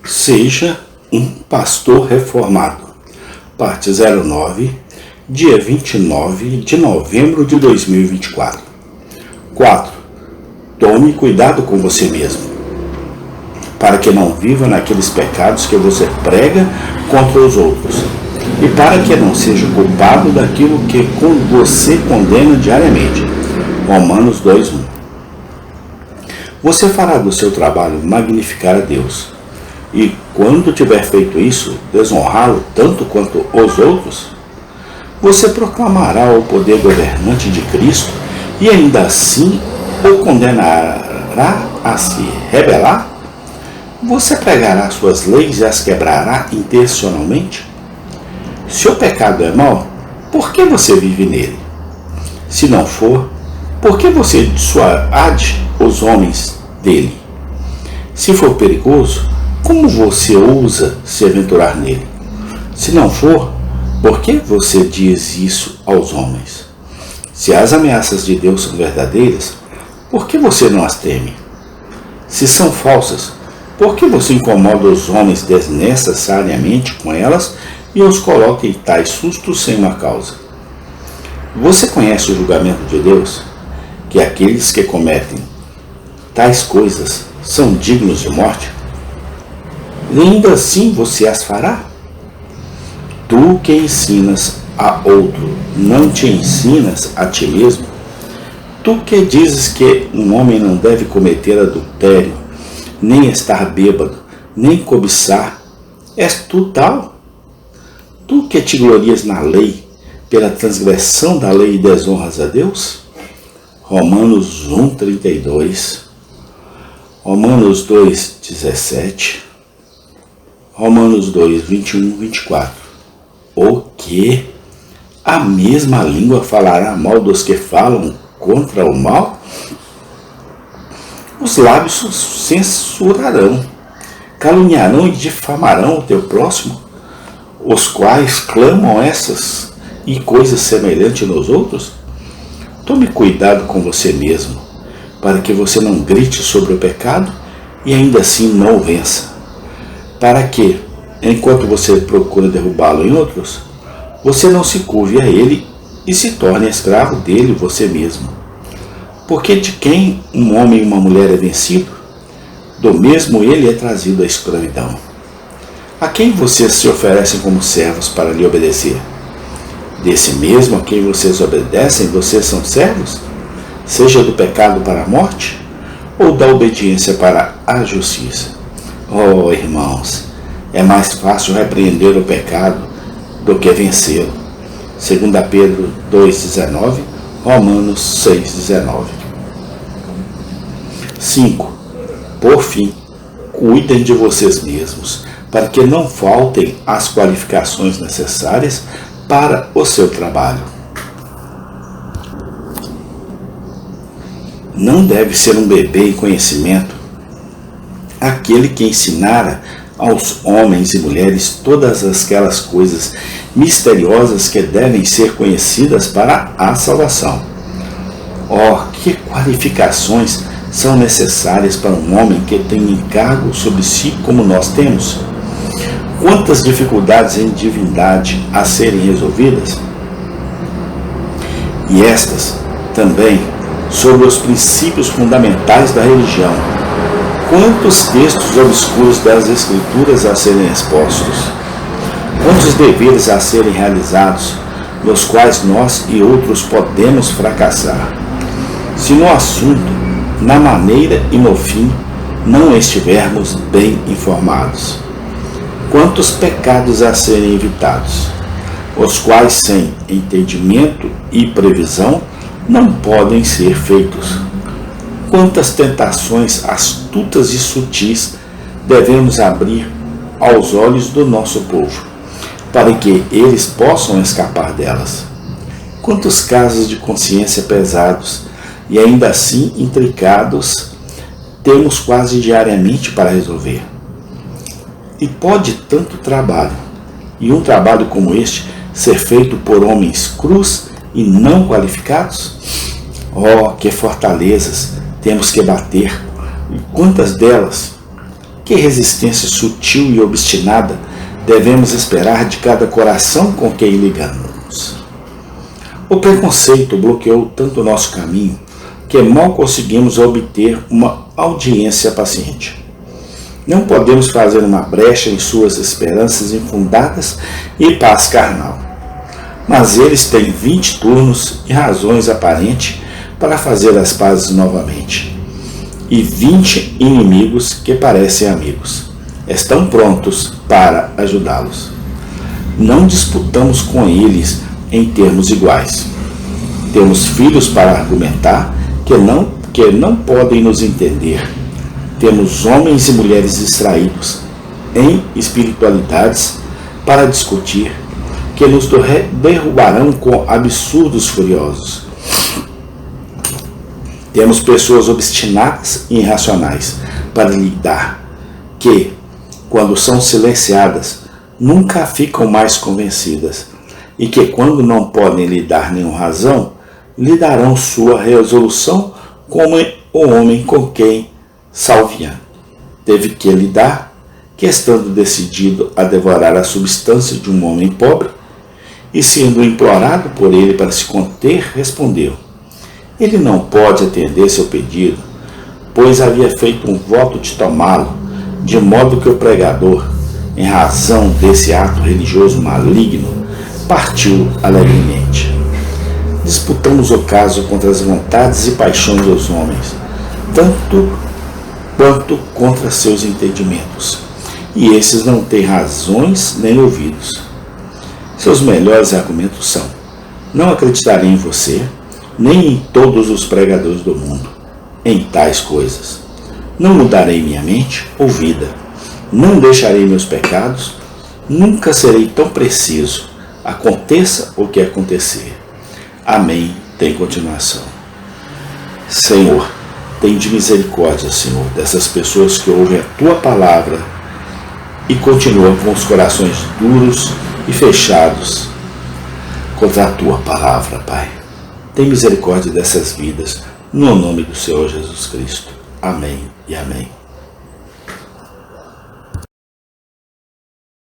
Seja um pastor reformado. Parte 09, dia 29 de novembro de 2024. 4. Tome cuidado com você mesmo, para que não viva naqueles pecados que você prega contra os outros, e para que não seja culpado daquilo que você condena diariamente. Romanos 2:1. Você fará do seu trabalho magnificar a Deus, e quando tiver feito isso, desonrá-lo tanto quanto os outros. Você proclamará o poder governante de Cristo e ainda assim o condenará a se rebelar? Você pregará suas leis e as quebrará intencionalmente? Se o pecado é mau, por que você vive nele? Se não for, por que você dissuade os homens dele? Se for perigoso, como você ousa se aventurar nele? Se não for, por que você diz isso aos homens? Se as ameaças de Deus são verdadeiras, por que você não as teme? Se são falsas, por que você incomoda os homens desnecessariamente com elas e os coloca em tais sustos sem uma causa? Você conhece o julgamento de Deus? Que aqueles que cometem tais coisas são dignos de morte? E ainda assim você as fará? Tu que ensinas a outro, não te ensinas a ti mesmo? Tu que dizes que um homem não deve cometer adultério, nem estar bêbado, nem cobiçar, és tu tal? Tu que te glorias na lei, pela transgressão da lei e desonras a Deus? Romanos 1:32, Romanos 2:17, Romanos 2:21-24. O que? A mesma língua falará mal dos que falam contra o mal? Os lábios censurarão, caluniarão e difamarão o teu próximo, os quais clamam essas e coisas semelhantes nos outros? Tome cuidado com você mesmo, para que você não grite sobre o pecado e ainda assim não o vença. Para que, enquanto você procura derrubá-lo em outros, você não se curve a ele e se torne escravo dele você mesmo. Porque de quem um homem e uma mulher é vencido, do mesmo ele é trazido à escravidão. A quem vocês se oferecem como servos para lhe obedecer? Desse mesmo a quem vocês obedecem, vocês são servos? Seja do pecado para a morte, ou da obediência para a justiça? Oh, irmãos, é mais fácil repreender o pecado do que vencê-lo. 2 Pedro 2:19, Romanos 6:19. 5. Por fim, cuidem de vocês mesmos, para que não faltem as qualificações necessárias para o seu trabalho. Não deve ser um bebê em conhecimento aquele que ensinara aos homens e mulheres todas aquelas coisas misteriosas que devem ser conhecidas para a salvação. Oh, que qualificações são necessárias para um homem que tem encargo sobre si como nós temos? Quantas dificuldades em divindade a serem resolvidas? E estas também sobre os princípios fundamentais da religião. Quantos textos obscuros das Escrituras a serem expostos? Quantos deveres a serem realizados, nos quais nós e outros podemos fracassar, se no assunto, na maneira e no fim, não estivermos bem informados? Quantos pecados a serem evitados, os quais sem entendimento e previsão não podem ser feitos? Quantas tentações astutas e sutis devemos abrir aos olhos do nosso povo, para que eles possam escapar delas? Quantos casos de consciência pesados e ainda assim intricados temos quase diariamente para resolver? E pode tanto trabalho, e um trabalho como este, ser feito por homens crus e não qualificados? Oh, que fortalezas temos que bater, e quantas delas Que resistência sutil e obstinada devemos esperar de cada coração com quem ligamos? O preconceito bloqueou tanto o nosso caminho que mal conseguimos obter uma audiência paciente. Não podemos fazer uma brecha em suas esperanças infundadas e paz carnal. Mas eles têm 20 turnos e razões aparentes para fazer as pazes novamente. E 20 inimigos que parecem amigos. Estão prontos para ajudá-los. Não disputamos com eles em termos iguais. Temos filhos para argumentar que não podem nos entender. Temos homens e mulheres distraídos em espiritualidades para discutir, que nos derrubarão com absurdos furiosos. Temos pessoas obstinadas e irracionais para lidar, que, quando são silenciadas, nunca ficam mais convencidas, e que, quando não podem lhe dar nenhuma razão, lhe darão sua resolução como o homem com quem Salvian teve que lidar, que estando decidido a devorar a substância de um homem pobre, e sendo implorado por ele para se conter, respondeu: ele não pode atender seu pedido, pois havia feito um voto de tomá-lo, de modo que o pregador, em razão desse ato religioso maligno, partiu alegremente. Disputamos o caso contra as vontades e paixões dos homens, tanto quanto contra seus entendimentos, e esses não têm razões nem ouvidos. Seus melhores argumentos são: não acreditarei em você, nem em todos os pregadores do mundo, em tais coisas. Não mudarei minha mente ou vida, não deixarei meus pecados, nunca serei tão preciso, aconteça o que acontecer. Amém. Tem continuação. Senhor, tem de misericórdia, Senhor, dessas pessoas que ouvem a Tua palavra e continuam com os corações duros e fechados contra a Tua palavra, Pai. Tem misericórdia dessas vidas, no nome do Senhor Jesus Cristo. Amém e amém.